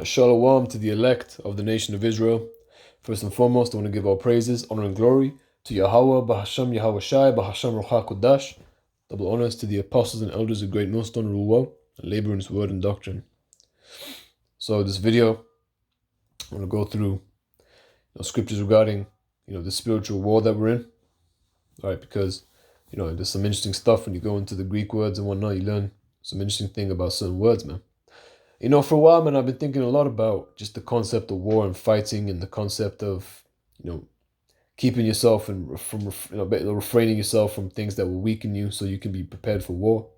Shalom to the elect of the nation of Israel. First and foremost, I want to give all praises, honor, and glory to Yahweh, Bahasham Yahweh Shai, Bahasham Ruach Kodash. Double honors to the apostles and elders of Great Millstone rule well and labor in his word and doctrine. So this video, I want to go through scriptures regarding the spiritual war that we're in. All right, because there's some interesting stuff when you go into the Greek words and whatnot. You learn some interesting thing about certain words, man. For a while, man, I've been thinking a lot about just the concept of war and fighting, and the concept of, keeping yourself and from, refraining yourself from things that will weaken you, so you can be prepared for war.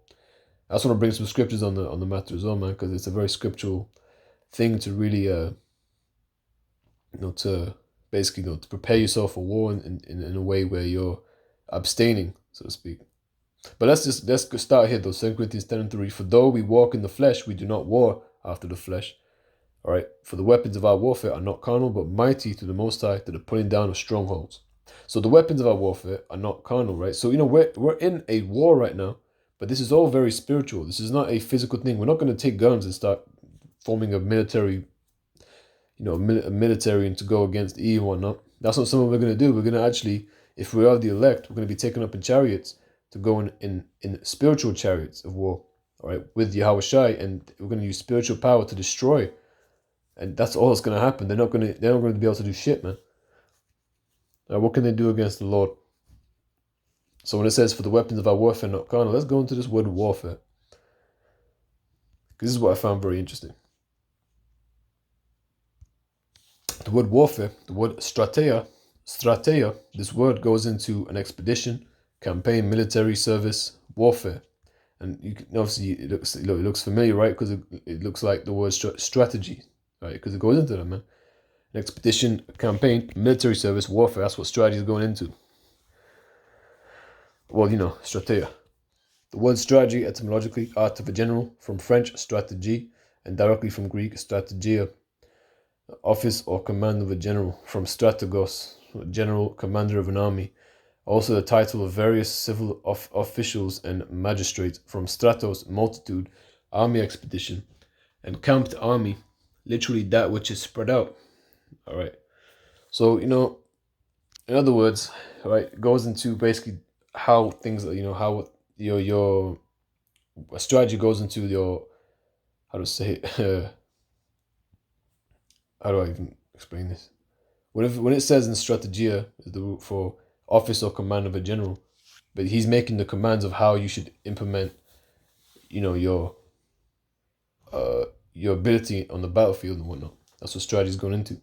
I also want to bring some scriptures on the matter as well, man, because it's a very scriptural thing to really, to basically, to prepare yourself for war in a way where you're abstaining, so to speak. But let's start here though. 2 Corinthians 10:3. For though we walk in the flesh, we do not war after the flesh. All right. For the weapons of our warfare are not carnal, but mighty through the Most High to the pulling down of strongholds. So the weapons of our warfare are not carnal, right? So we're in a war right now, but this is all very spiritual. This is not a physical thing. We're not going to take guns and start forming a military, a military and to go against evil and whatnot. That's not something we're going to do. We're going to actually, if we are the elect, we're going to be taken up in chariots to go in spiritual chariots of war, all right, with Yahweh Shai, and we're going to use spiritual power to destroy, and that's all that's going to happen. They're not going to be able to do shit, man. What can they do against the Lord? So when it says, for the weapons of our warfare not carnal, let's go into this word warfare, because this is what I found very interesting. The word warfare, the word strateia, this word goes into an expedition, campaign, military service, warfare. And you can, obviously it looks familiar, right? Because it looks like the word strategy, right? Because it goes into that, man. An expedition, campaign, military service, warfare. That's what strategy is going into. Well, strategia. The word strategy, etymologically, art of a general, from French, stratégie, and directly from Greek, strategia, office or command of a general, from strategos, general, commander of an army. Also the title of various civil officials and magistrates, from stratos, multitude, army expedition, and camped army, literally that which is spread out. All right. So, in other words, right, it goes into basically how things, how your strategy goes into your, how to say it, how do I even explain this? When it says in strategia is the root for office or command of a general, but he's making the commands of how you should implement, your ability on the battlefield and whatnot. That's what strategy is going into.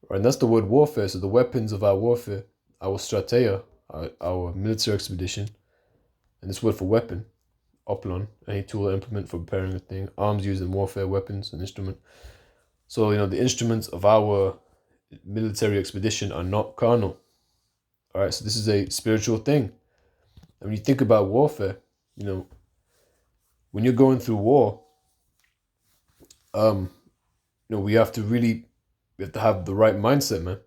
Right, and that's the word warfare. So the weapons of our warfare, our strategia, our military expedition, and this word for weapon, oplon, any tool or implement for preparing a thing, arms used in warfare, weapons, an instrument. So, the instruments of our military expedition are not carnal. All right, so this is a spiritual thing. And when you think about warfare, when you're going through war, we have to have the right mindset, man.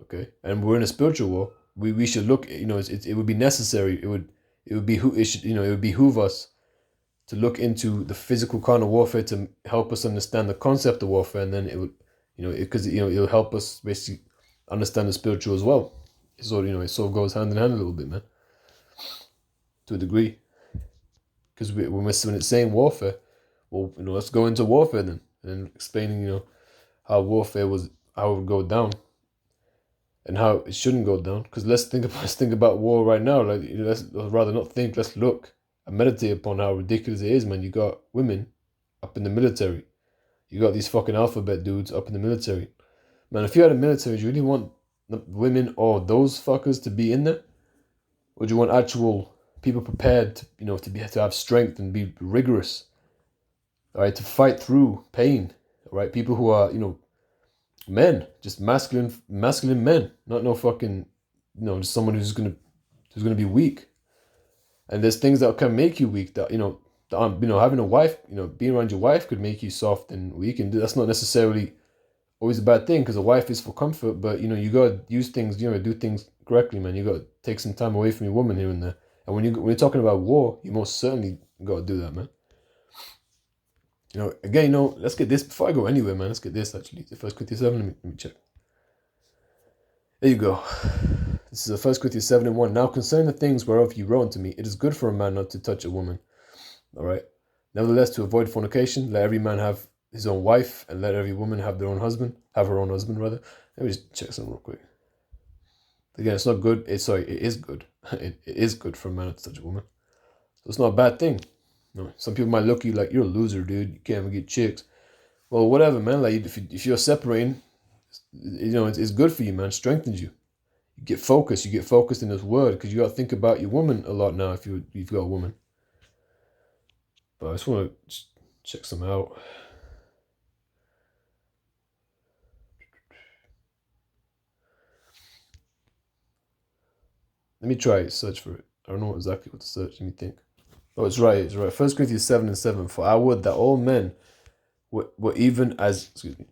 Okay, and we're in a spiritual war. We should look, it would be necessary. It would behoove us to look into the physical carnal warfare to help us understand the concept of warfare, and then it would, because it'll help us basically understand the spiritual as well. So it sort of goes hand in hand a little bit, man, to a degree. Because when it's saying warfare, well, let's go into warfare then, and explaining, how it would go down, and how it shouldn't go down. Because let's think about war right now. Like, let's rather not think. Let's look and meditate upon how ridiculous it is, man. You got women up in the military. You got these fucking alphabet dudes up in the military. Man, if you had a military, do you really want women or those fuckers to be in there? Or do you want actual people prepared to, to have strength and be rigorous? All right, to fight through pain. All right, people who are, men, just masculine men, not no fucking, just someone who's gonna be weak. And there's things that can make you weak. That having a wife, being around your wife could make you soft and weak, and that's not necessarily always a bad thing, because a wife is for comfort. But you gotta use things, do things correctly, man. You gotta take some time away from your woman here and there. And when you're talking about war, you most certainly gotta do that, man. Again, let's get this before I go anywhere, man. Let's get this actually. The First Corinthians 7. Let me check. There you go. This is 1 Corinthians 7:1. Now concerning the things whereof you wrote unto me, it is good for a man not to touch a woman. All right. Nevertheless, to avoid fornication, let every man have his own wife, and let every woman have her own husband. Rather. Let me just check something real quick. Again, it's not good. It is good. It is good for a man not to touch a woman. So it's not a bad thing. Some people might look at you like you're a loser, dude. You can't even get chicks. Well, whatever, man. Like if you're separating, it's good for you, man. It strengthens you. You get focused. You get focused in this word because you got to think about your woman a lot now if you've got a woman. But I just want to check some out. Let me try it. Search for it. I don't know exactly what to search. Let me think. Oh, it's right. 1 Corinthians 7:7. For I would that all men were even as... Excuse me.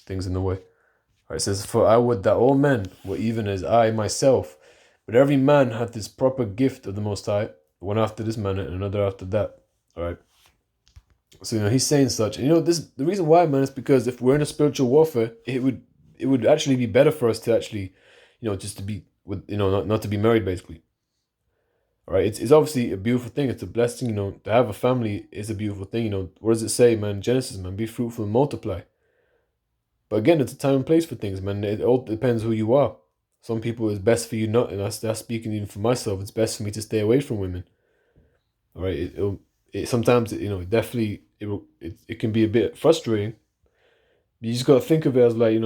Things in the way. All right, it says, for I would that all men were even as I myself. But every man hath this proper gift of the Most High, one after this manner and another after that. All right. So, he's saying such. And, the reason why, man, is because if we're in a spiritual warfare, it would actually be better for us to actually, just to be with, not to be married, basically. All right, it's obviously a beautiful thing. It's a blessing, to have a family is a beautiful thing. What does it say, man? Genesis, man, be fruitful and multiply. But again, it's a time and place for things, man. It all depends who you are. Some people, it's best for you not, and that's speaking even for myself. It's best for me to stay away from women. All right, sometimes definitely it can be a bit frustrating. You just gotta think of it as like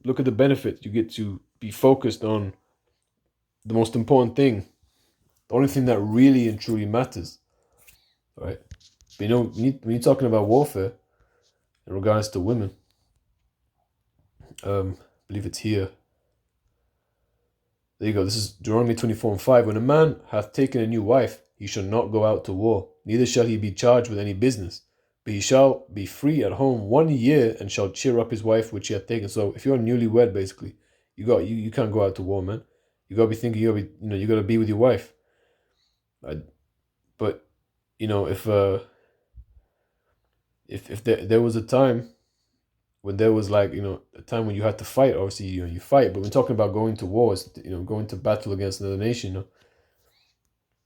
look at the benefits. You get to be focused on the most important thing. The only thing that really and truly matters, right? But when you're talking about warfare in regards to women, I believe it's here. There you go. This is Deuteronomy 24:5. When a man hath taken a new wife, he shall not go out to war, neither shall he be charged with any business, but he shall be free at home 1 year and shall cheer up his wife which he hath taken. So if you're newlywed, basically, you can't go out to war, man. You gotta be thinking you gotta be with your wife. But if there was a time when there was like a time when you had to fight, obviously you fight. But when talking about going to war, it's, going to battle against another nation,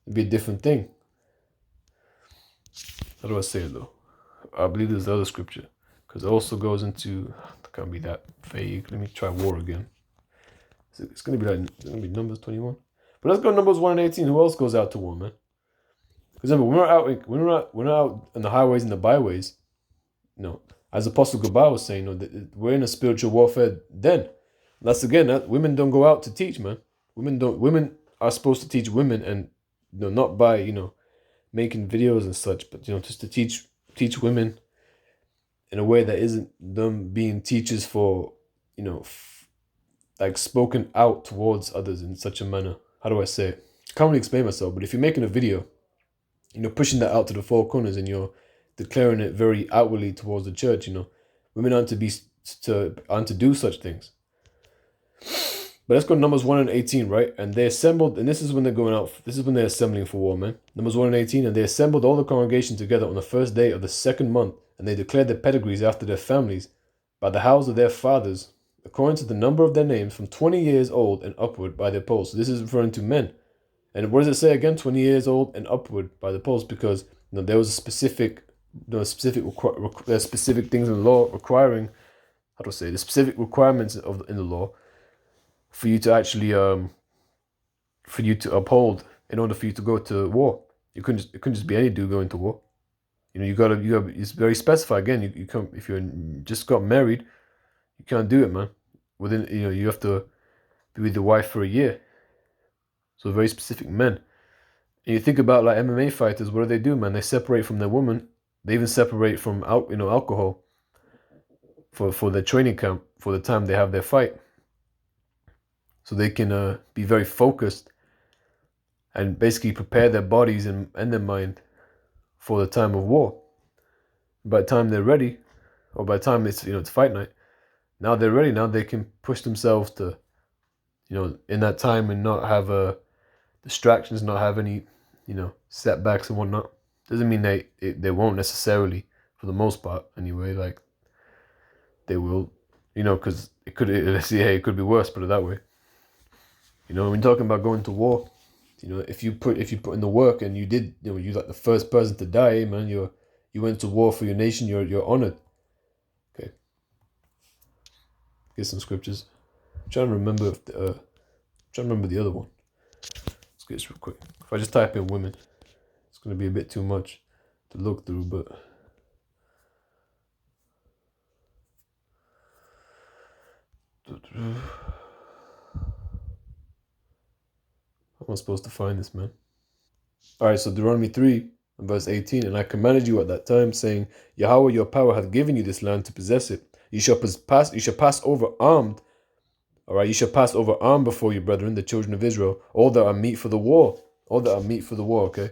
it'd be a different thing. How do I say it though? I believe there's the other scripture because it also goes into. It can't be that vague. Let me try war again. It's gonna be Numbers 21. But let's go Numbers 1:18. Who else goes out to war, man? Because remember, we're not out on the highways and the byways. As Apostle Gabal was saying, we're in a spiritual warfare. Then, that's again that women don't go out to teach, man. Women are supposed to teach women, and not by making videos and such, but just to teach women in a way that isn't them being teachers for like spoken out towards others in such a manner. How do I say it? I can't really explain myself, but if you're making a video, pushing that out to the four corners and you're declaring it very outwardly towards the church, women aren't to do such things. But let's go to Numbers 1:18, right? And they assembled, and this is when they're going out. This is when they're assembling for war, man. Numbers 1:18, and they assembled all the congregation together on the first day of the second month, and they declared their pedigrees after their families, by the house of their fathers, according to the number of their names, from 20 years old and upward by their polls. So this is referring to men. And what does it say again? 20 years old and upward by the polls, because there was a specific specific things in the law requiring, how to say, the specific requirements in the law for you to actually for you to uphold in order for you to go to war. It couldn't just be any dude going to war. You gotta it's very specified again. You can't, if you just got married, you can't do it, man. Within you have to be with your wife for a year. So very specific men. And you think about like MMA fighters, what do, man? They separate from their woman. They even separate from alcohol for their training camp, for the time they have their fight. So they can be very focused and basically prepare their bodies and their mind for the time of war. By the time they're ready, or by the time it's fight night, now they're ready. Now they can push themselves to, in that time and not have distractions, not have any, setbacks and whatnot. Doesn't mean they won't necessarily for the most part anyway. Like they will, because it could, it could be worse. Put it that way. When you're talking about going to war, if you put in the work and you did, you're like the first person to die, man. You went to war for your nation. You're honored. Okay. Get some scriptures. I'm trying to remember the other one. Let's get this real quick. If I just type in women, it's gonna be a bit too much to look through, but how am I supposed to find this, man? All right, so Deuteronomy 3 and verse 18, and I commanded you at that time, saying, Yahweh your power hath given you this land to possess it. You shall pass over armed. All right, you shall pass over armed before you, brethren, the children of Israel, all that are meet for the war. All that are meet for the war, okay?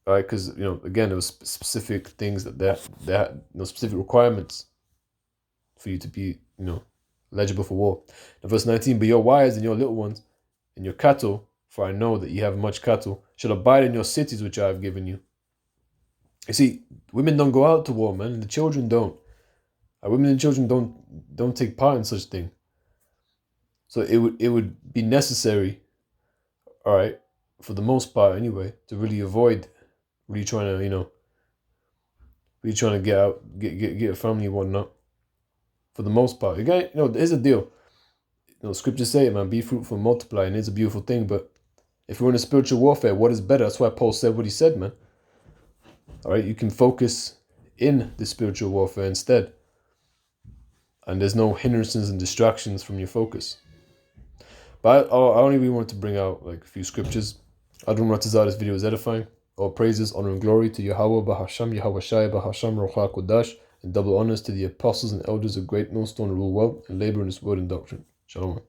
All right, because, again, there was specific things that had specific requirements for you to be, eligible for war. Now, verse 19, but your wives and your little ones and your cattle, for I know that ye have much cattle, shall abide in your cities which I have given you. You see, women don't go out to war, man, and the children don't. Women and children don't take part in such thing. So it would be necessary, all right, for the most part anyway, to really avoid really trying to get out, get a family and whatnot. For the most part, again, there's a deal. Scriptures say it, man, be fruitful and multiply, and it's a beautiful thing. But if we're in a spiritual warfare, what is better? That's why Paul said what he said, man. All right, you can focus in the spiritual warfare instead, and there's no hindrances and distractions from your focus. But I only really wanted to bring out like a few scriptures. I don't want to say this video is edifying. All praises, honor, and glory to Yahweh Bahasham, Yahweh Shai Bahasham, Ruach Kodash, and double honors to the apostles and elders of Great Millstone who rule well and labor in this word and doctrine. Shalom.